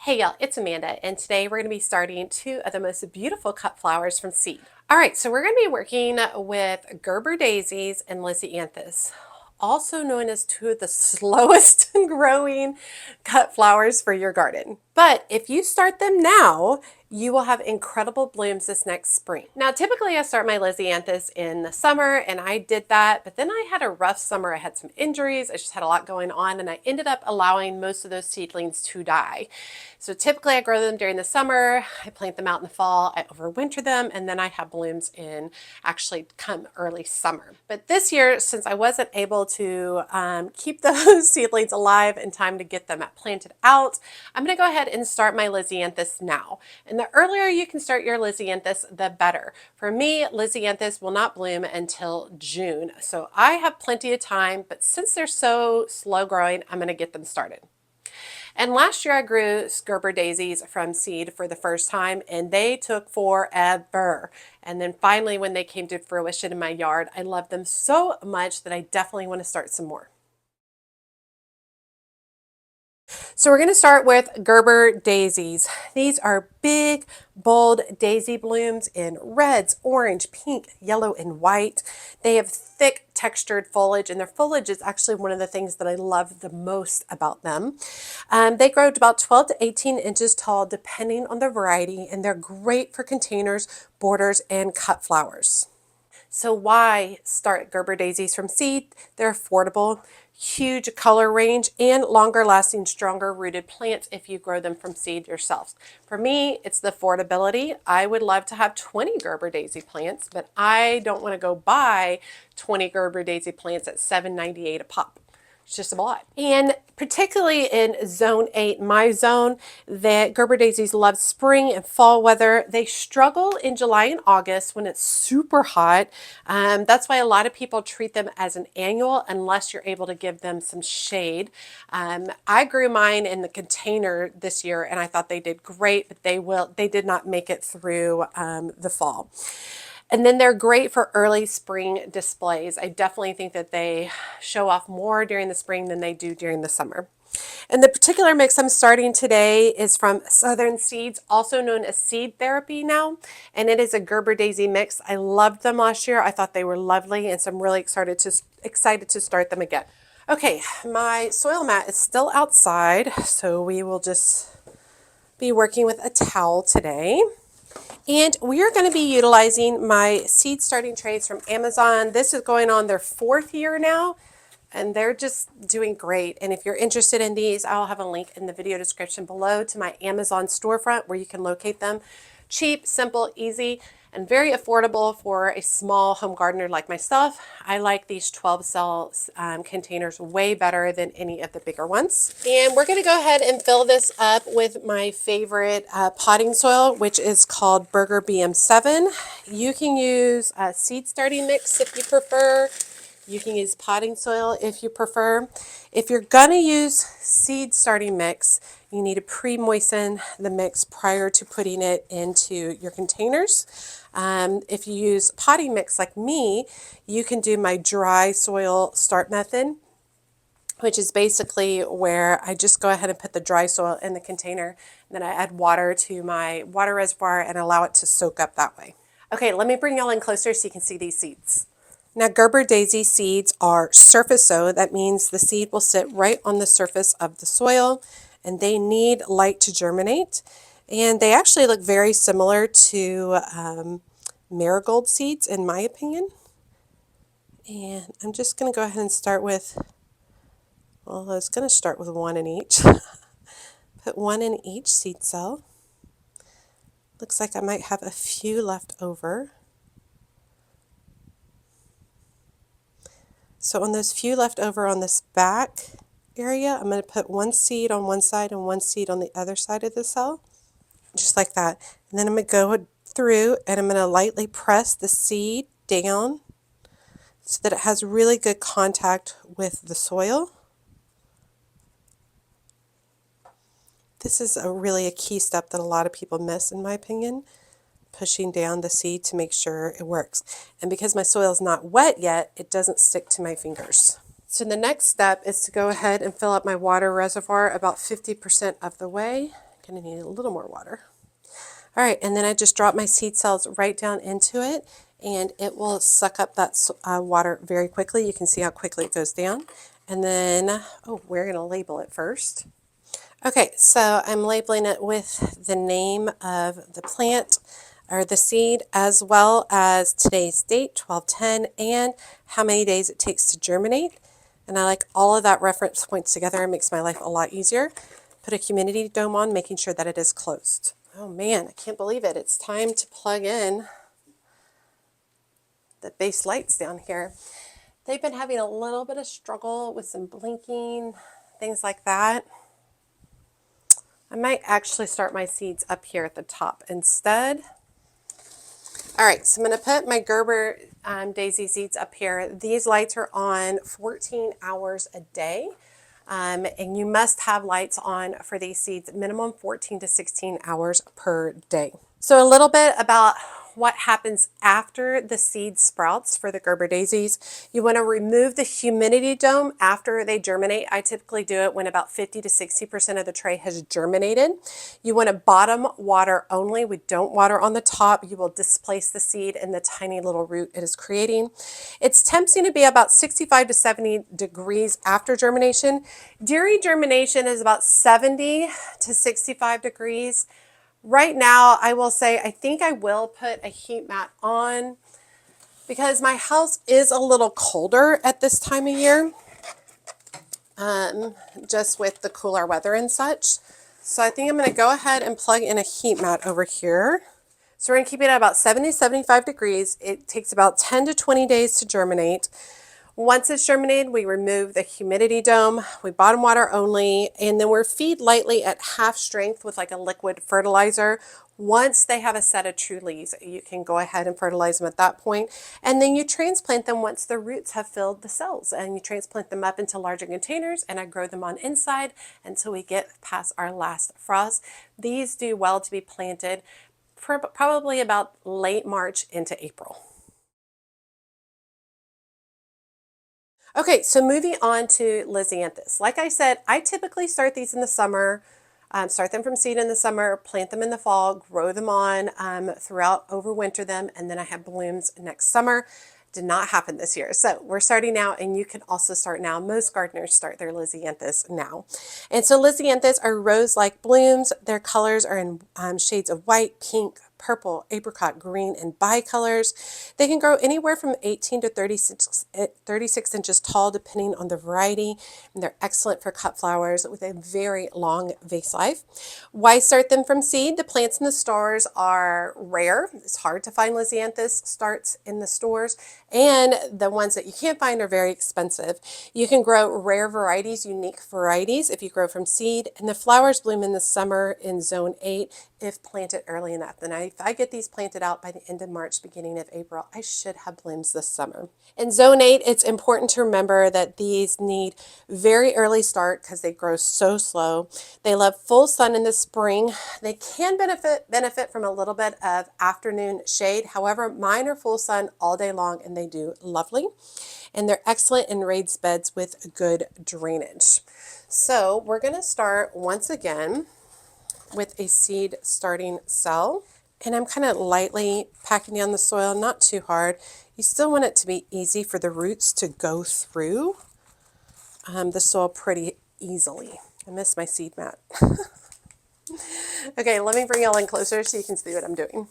Hey y'all, it's Amanda, and today we're going to be starting two of the most beautiful cut flowers from seed. All right, so we're going to be working with Gerber daisies and Lisianthus, also known as two of the slowest growing cut flowers for your garden. But if you start them now, you will have incredible blooms this next spring. Now, typically I start my Lisianthus in the summer, and I did that, but then I had a rough summer. I had some injuries. I just had a lot going on, and I ended up allowing most of those seedlings to die. So typically I grow them during the summer, I plant them out in the fall, I overwinter them, and then I have blooms in actually come early summer. But this year, since I wasn't able to keep those seedlings alive in time to get them planted out, I'm going to go ahead and start my Lisianthus now. And the earlier you can start your Lisianthus, the better. For me, Lisianthus will not bloom until June. So I have plenty of time, but since they're so slow growing, I'm going to get them started. And last year I grew Gerber daisies from seed for the first time, and they took forever. And then finally, when they came to fruition in my yard, I loved them so much that I definitely want to start some more. So we're going to start with Gerber daisies. These are big, bold daisy blooms in reds, orange, pink, yellow, and white. They have thick textured foliage, and their foliage is actually one of the things that I love the most about them. They grow to about 12 to 18 inches tall depending on the variety, and they're great for containers, borders, and cut flowers. So why start Gerber daisies from seed? They're affordable, huge color range, and longer lasting, stronger rooted plants if you grow them from seed yourselves. For me, it's the affordability. I would love to have 20 Gerber daisy plants, but I don't want to go buy 20 Gerber daisy plants at $7.98 a pop. It's just a lot. And particularly in zone 8, my zone, that Gerber daisies love spring and fall weather. They struggle in July and August when it's super hot. That's why a lot of people treat them as an annual unless you're able to give them some shade. I grew mine in the container this year, and I thought they did great, but they did not make it through the fall. And then they're great for early spring displays. I definitely think that they show off more during the spring than they do during the summer. And the particular mix I'm starting today is from Southern Seeds, also known as Seed Therapy now. And it is a Gerber daisy mix. I loved them last year. I thought they were lovely, and so I'm really excited to start them again. Okay, my soil mat is still outside, so we will just be working with a towel today. And we are going to be utilizing my seed starting trays from Amazon. This is going on their 4th year now, and they're just doing great. And if you're interested in these, I'll have a link in the video description below to my Amazon storefront where you can locate them. Cheap, simple, easy, and very affordable for a small home gardener like myself. I like these 12 cell containers way better than any of the bigger ones. And we're going to go ahead and fill this up with my favorite potting soil, which is called Burger BM7. You can use a seed starting mix if you prefer. You can use potting soil if you prefer. If you're gonna use seed starting mix, you need to pre-moisten the mix prior to putting it into your containers. If you use potting mix like me, you can do my dry soil start method, which is basically where I just go ahead and put the dry soil in the container, and then I add water to my water reservoir and allow it to soak up that way. Okay, let me bring y'all in closer so you can see these seeds. Now, Gerber daisy seeds are surface sow. That means the seed will sit right on the surface of the soil, and they need light to germinate. And they actually look very similar to marigold seeds, in my opinion. And I'm just going to go ahead and start with, well, I was going to start with one in each. Put one in each seed cell. Looks like I might have a few left over. So on those few left over on this back area, I'm going to put one seed on one side and one seed on the other side of the cell, just like that. And then I'm going to go through and I'm going to lightly press the seed down so that it has really good contact with the soil. This is really a key step that a lot of people miss, in my opinion. Pushing down the seed to make sure it works. And because my soil is not wet yet, it doesn't stick to my fingers. So the next step is to go ahead and fill up my water reservoir about 50% of the way. Gonna need a little more water. All right, and then I just drop my seed cells right down into it, and it will suck up that water very quickly. You can see how quickly it goes down. And then, oh, we're gonna label it first. Okay, so I'm labeling it with the name of the plant or the seed, as well as today's date, 12/10, and how many days it takes to germinate. And I like all of that reference points together. It makes my life a lot easier. Put a humidity dome on, making sure that it is closed. Oh man, I can't believe it. It's time to plug in the base lights down here. They've been having a little bit of struggle with some blinking, things like that. I might actually start my seeds up here at the top instead. All right, so I'm going to put my Gerber daisy seeds up here. These lights are on 14 hours a day. And you must have lights on for these seeds, minimum 14 to 16 hours per day. So a little bit about what happens after the seed sprouts for the Gerber daisies. You want to remove the humidity dome after they germinate. I typically do it when about 50 to 60% of the tray has germinated. You want to bottom water only. We don't water on the top. You will displace the seed in the tiny little root it is creating. It's tempting to be about 65 to 70 degrees after germination. During germination is about 70 to 65 degrees. Right now, I will say, I think I will put a heat mat on because my house is a little colder at this time of year, just with the cooler weather and such. So I think I'm going to go ahead and plug in a heat mat over here. So we're going to keep it at about 70, 75 degrees. It takes about 10 to 20 days to germinate. Once it's germinated, we remove the humidity dome, we bottom water only, and then we're feed lightly at half strength with like a liquid fertilizer. Once they have a set of true leaves, you can go ahead and fertilize them at that point. And then you transplant them once the roots have filled the cells, and you transplant them up into larger containers, and I grow them on inside until we get past our last frost. These do well to be planted probably about late March into April. Okay, so moving on to Lisianthus. Like I said, I typically start these in the summer, start them from seed in the summer, plant them in the fall, grow them on throughout, overwinter them, and then I have blooms next summer. Did not happen this year. So we're starting now, and you can also start now. Most gardeners start their Lisianthus now. And so Lisianthus are rose-like blooms. Their colors are in shades of white, pink, purple, apricot, green, and bicolors. They can grow anywhere from 18 to 36 inches tall, depending on the variety. And they're excellent for cut flowers with a very long vase life. Why start them from seed? The plants in the stores are rare. It's hard to find Lisianthus starts in the stores, and the ones that you can't find are very expensive. You can grow rare varieties, unique varieties, if you grow from seed, and the flowers bloom in the summer in zone 8 if planted early enough. And if I get these planted out by the end of March, beginning of April, I should have blooms this summer. In zone 8, it's important to remember that these need very early start because they grow so slow. They love full sun in the spring. They can benefit from a little bit of afternoon shade. However, mine are full sun all day long, and they do lovely. And they're excellent in raised beds with good drainage. So we're going to start once again with a seed starting cell. And I'm kind of lightly packing down the soil, not too hard. You still want it to be easy for the roots to go through the soil pretty easily. I missed my seed mat. Okay, let me bring y'all in closer so you can see what I'm doing.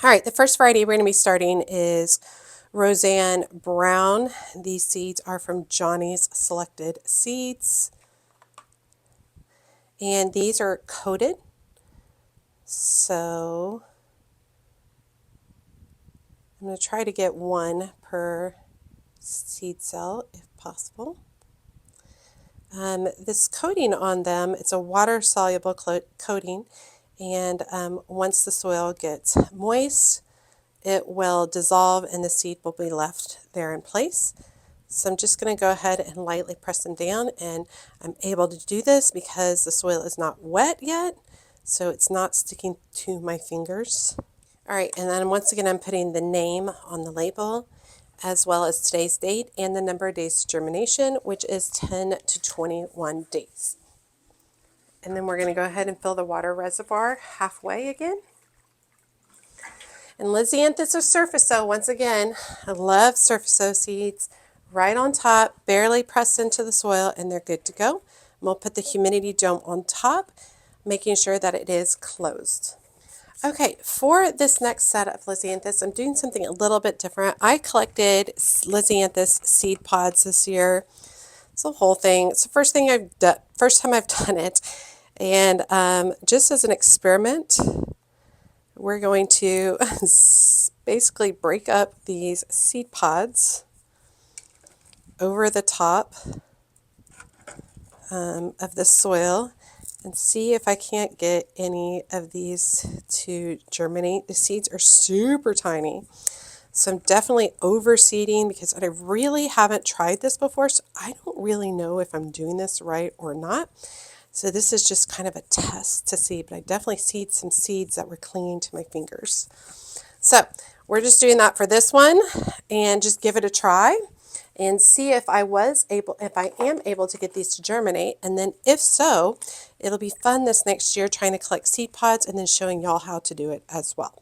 All right, the first variety we're going to be starting is Roseanne Brown. These seeds are from Johnny's Selected Seeds. And these are coated. So I'm going to try to get one per seed cell if possible. This coating on them, it's a water-soluble coating, and once the soil gets moist, it will dissolve and the seed will be left there in place. So I'm just going to go ahead and lightly press them down, and I'm able to do this because the soil is not wet yet, so it's not sticking to my fingers. All right, and then once again, I'm putting the name on the label, as well as today's date and the number of days to germination, which is 10 to 21 days. And then we're going to go ahead and fill the water reservoir halfway again. And Lisianthus or surface sow, once again, I love surface sow seeds. Right on top, barely pressed into the soil, and they're good to go. We'll put the humidity dome on top, making sure that it is closed. Okay, for this next set of Lisianthus, I'm doing something a little bit different. I collected Lisianthus seed pods this year. It's a whole thing. It's the first time I've done it, and just as an experiment, we're going to basically break up these seed pods over the top of the soil and see if I can't get any of these to germinate. The seeds are super tiny, so I'm definitely overseeding because I really haven't tried this before, so I don't really know if I'm doing this right or not. So this is just kind of a test to see, but I definitely seed some seeds that were clinging to my fingers. So we're just doing that for this one, and just give it a try and see if I am able to get these to germinate. And then if so, it'll be fun this next year trying to collect seed pods and then showing y'all how to do it as well.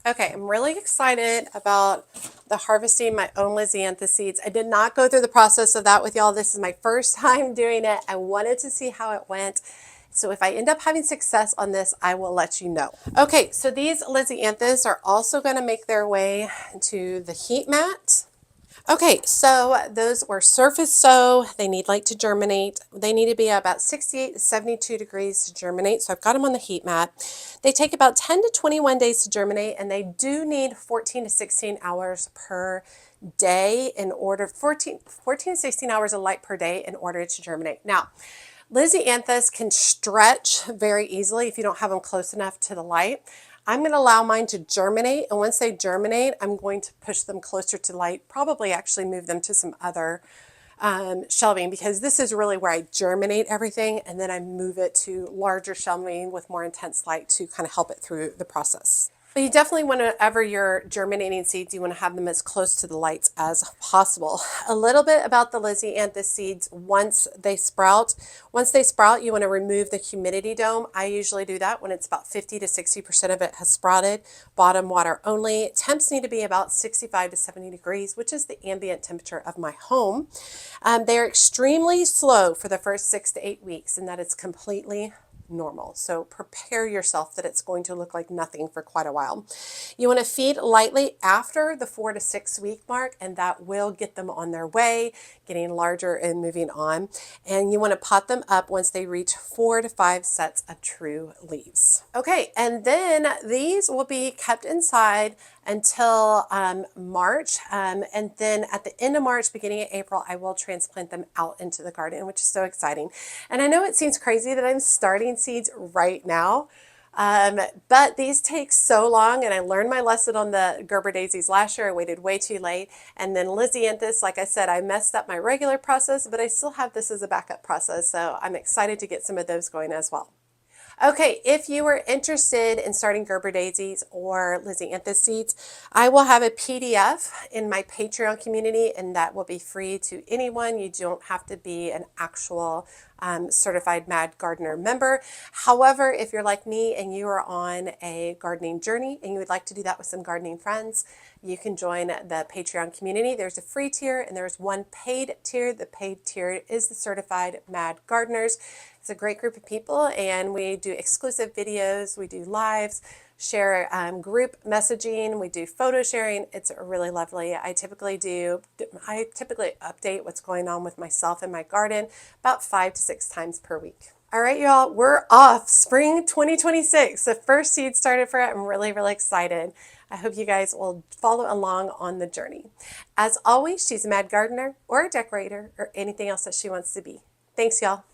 Okay, I'm really excited about the harvesting my own Lisianthus seeds. I did not go through the process of that with y'all. This is my first time doing it. I wanted to see how it went. So if I end up having success on this, I will let you know. Okay, so these Lisianthus are also going to make their way to the heat mat. Okay, so those were surface sow. They need light to germinate. They need to be about 68 to 72 degrees to germinate. So I've got them on the heat mat. They take about 10 to 21 days to germinate, and they do need 14 to 16 hours per day in order, 14 to 16 hours of light per day in order to germinate. Now, Lisianthus can stretch very easily if you don't have them close enough to the light. I'm going to allow mine to germinate, and once they germinate, I'm going to push them closer to light, probably actually move them to some other shelving, because this is really where I germinate everything, and then I move it to larger shelving with more intense light to kind of help it through the process. But you definitely want to, whenever you're germinating seeds, you want to have them as close to the lights as possible. A little bit about the Lisianthus seeds once they sprout. Once they sprout, you want to remove the humidity dome. I usually do that when it's about 50 to 60% of it has sprouted. Bottom water only. Temps need to be about 65 to 70 degrees, which is the ambient temperature of my home. They're extremely slow for the first 6 to 8 weeks, and that is completely normal. So prepare yourself that it's going to look like nothing for quite a while. You want to feed lightly after the 4 to 6 week mark, and that will get them on their way, getting larger and moving on. And you want to pot them up once they reach 4 to 5 sets of true leaves. Okay, and then these will be kept inside until March, and then at the end of March, beginning of April, I will transplant them out into the garden, which is so exciting. And I know it seems crazy that I'm starting seeds right now, but these take so long, and I learned my lesson on the Gerber daisies last year. I waited way too late. And then Lisianthus, like I said, I messed up my regular process, but I still have this as a backup process, so I'm excited to get some of those going as well. Okay, if you are interested in starting Gerber daisies or Lisianthus seeds, I will have a PDF in my Patreon community, and that will be free to anyone. You don't have to be an actual certified Mad Gardener member. However, if you're like me and you are on a gardening journey and you would like to do that with some gardening friends, you can join the Patreon community. There's a free tier and there's one paid tier. The paid tier is the Certified Mad Gardeners. It's a great group of people, and we do exclusive videos, we do lives, share group messaging, we do photo sharing. It's really lovely. I typically update what's going on with myself in my garden about 5 to 6 times per week. All right, y'all, we're off. Spring 2026. The first seed started for it. I'm really, really excited. I hope you guys will follow along on the journey. As always, she's a mad gardener or a decorator or anything else that she wants to be. Thanks, y'all.